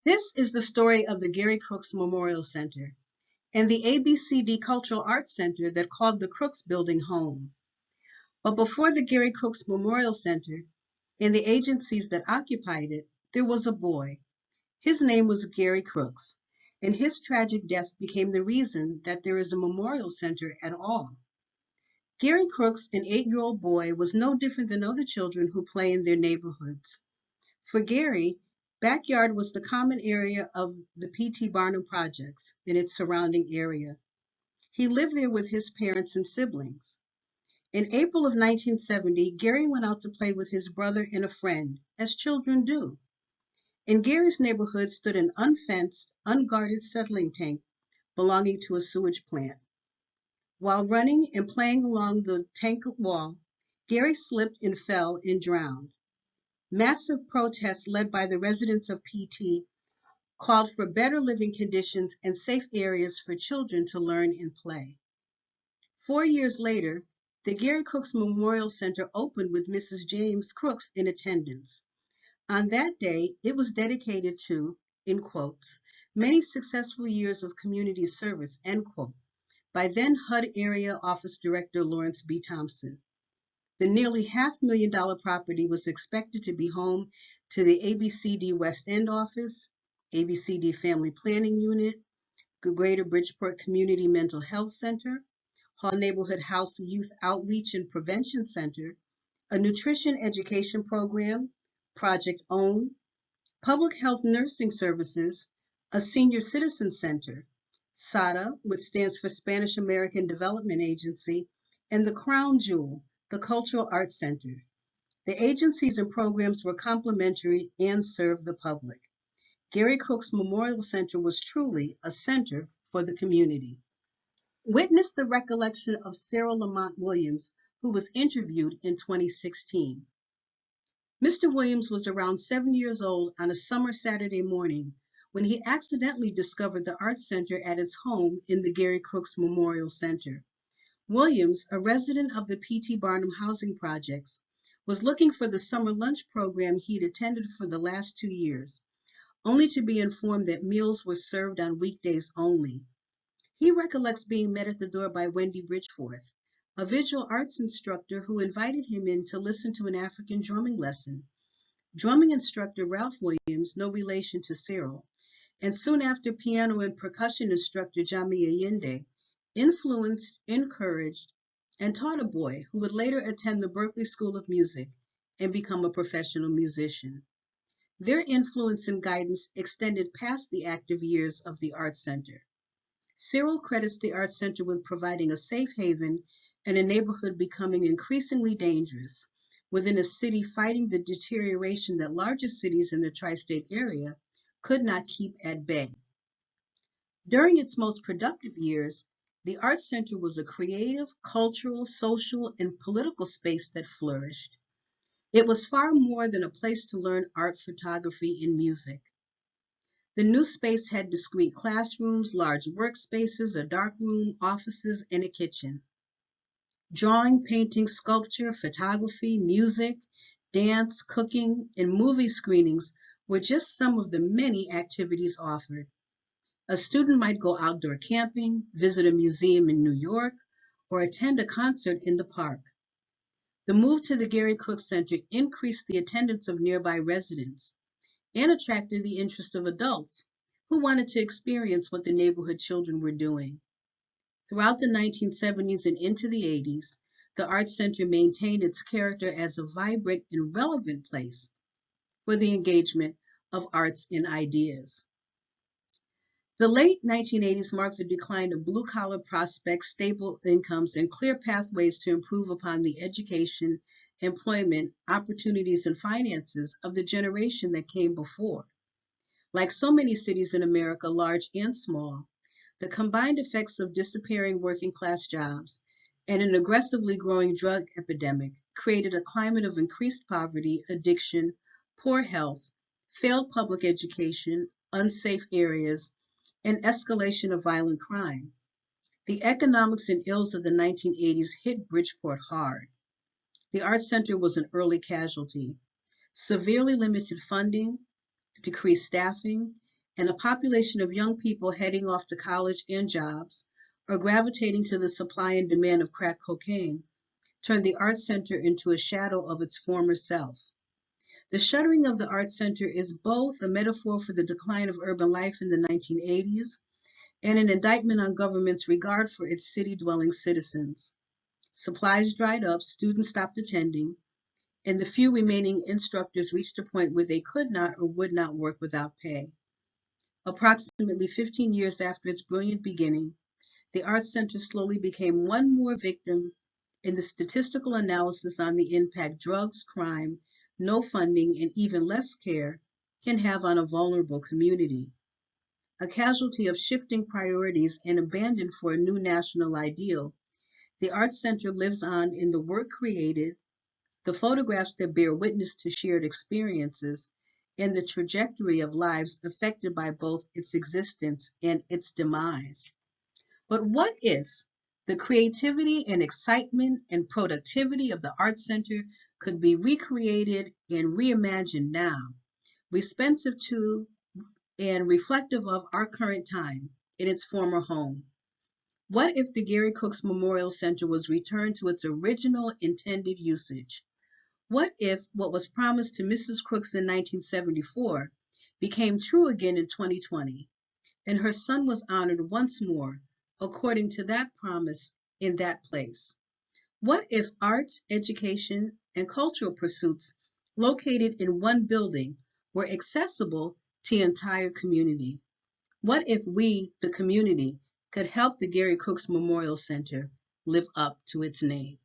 This is the story of the Gary Crooks Memorial Center and the ABCD Cultural Arts Center that called the Crooks building home. But before the Gary Crooks Memorial Center and the agencies that occupied it, there was a boy. His name was Gary Crooks, and his tragic death became the reason that there is a memorial center at all. Gary Crooks, an 8-year-old boy, was no different than other children who play in their neighborhoods. For Gary, backyard was the common area of the P.T. Barnum projects and its surrounding area. He lived there with his parents and siblings. In April of 1970, Gary went out to play with his brother and a friend, as children do. In Gary's neighborhood stood an unfenced, unguarded settling tank belonging to a sewage plant. While running and playing along the tank wall, Gary slipped and fell and drowned. Massive protests led by the residents of PT called for better living conditions and safe areas for children to learn and play. 4 years later, the Gary Crooks Memorial Center opened with Mrs. James Crooks in attendance. On that day, it was dedicated to, in quotes, many successful years of community service, end quote, by then HUD Area Office Director Lawrence B. Thompson. The nearly $500,000 property was expected to be home to the ABCD West End office, ABCD Family Planning Unit, Greater Bridgeport Community Mental Health Center, Hall Neighborhood House Youth Outreach and Prevention Center, a nutrition education program, Project OWN, Public Health Nursing Services, a Senior Citizen Center, SADA, which stands for Spanish American Development Agency, and the Crown Jewel, the Cultural Arts Center. The agencies and programs were complementary and served the public. Gary Crooks Memorial Center was truly a center for the community. Witness the recollection of Cyril Lamont Williams, who was interviewed in 2016. Mr. Williams was around 7 years old on a summer Saturday morning when he accidentally discovered the Art Center at its home in the Gary Crooks Memorial Center. Williams, a resident of the P.T. Barnum housing projects, was looking for the summer lunch program he'd attended for the last 2 years, only to be informed that meals were served on weekdays only. He recollects being met at the door by Wendy Bridgeport, a visual arts instructor who invited him in to listen to an African drumming lesson. Drumming instructor Ralph Williams, no relation to Cyril, and soon after piano and percussion instructor Jami Allende, influenced, encouraged, and taught a boy who would later attend the Berklee School of Music and become a professional musician. Their influence and guidance extended past the active years of the Arts Center. Cyril credits the Arts Center with providing a safe haven in a neighborhood becoming increasingly dangerous, within a city fighting the deterioration that larger cities in the tri-state area could not keep at bay. During its most productive years, the Arts Center was a creative, cultural, social, and political space that flourished. It was far more than a place to learn art, photography, and music. The new space had discrete classrooms, large workspaces, a dark room, offices, and a kitchen. Drawing, painting, sculpture, photography, music, dance, cooking, and movie screenings were just some of the many activities offered. A student might go outdoor camping, visit a museum in New York, or attend a concert in the park. The move to the Gary Crooks Center increased the attendance of nearby residents and attracted the interest of adults who wanted to experience what the neighborhood children were doing. Throughout the 1970s and into the 80s, the Arts Center maintained its character as a vibrant and relevant place for the engagement of arts and ideas. The late 1980s marked the decline of blue-collar prospects, stable incomes, and clear pathways to improve upon the education, employment, opportunities, and finances of the generation that came before. Like so many cities in America, large and small, the combined effects of disappearing working-class jobs and an aggressively growing drug epidemic created a climate of increased poverty, addiction, poor health, failed public education, unsafe areas, and escalation of violent crime. The economics and ills of the 1980s hit Bridgeport hard. The Arts Center was an early casualty. Severely limited funding, decreased staffing, and a population of young people heading off to college and jobs, or gravitating to the supply and demand of crack cocaine, turned the Art Center into a shadow of its former self. The shuttering of the Art Center is both a metaphor for the decline of urban life in the 1980s and an indictment on government's regard for its city-dwelling citizens. Supplies dried up, students stopped attending, and the few remaining instructors reached a point where they could not or would not work without pay. Approximately 15 years after its brilliant beginning, the Arts Center slowly became one more victim in the statistical analysis on the impact drugs, crime, no funding, and even less care can have on a vulnerable community. A casualty of shifting priorities and abandoned for a new national ideal, the Arts Center lives on in the work created, the photographs that bear witness to shared experiences, and the trajectory of lives affected by both its existence and its demise. But what if the creativity and excitement and productivity of the Art Center could be recreated and reimagined now, responsive to and reflective of our current time in its former home? What if the Gary Crooks Memorial Center was returned to its original intended usage? What if what was promised to Mrs. Crooks in 1974 became true again in 2020, and her son was honored once more according to that promise in that place? What if arts, education, and cultural pursuits located in one building were accessible to the entire community? What if we, the community, could help the Gary Crooks Memorial Center live up to its name?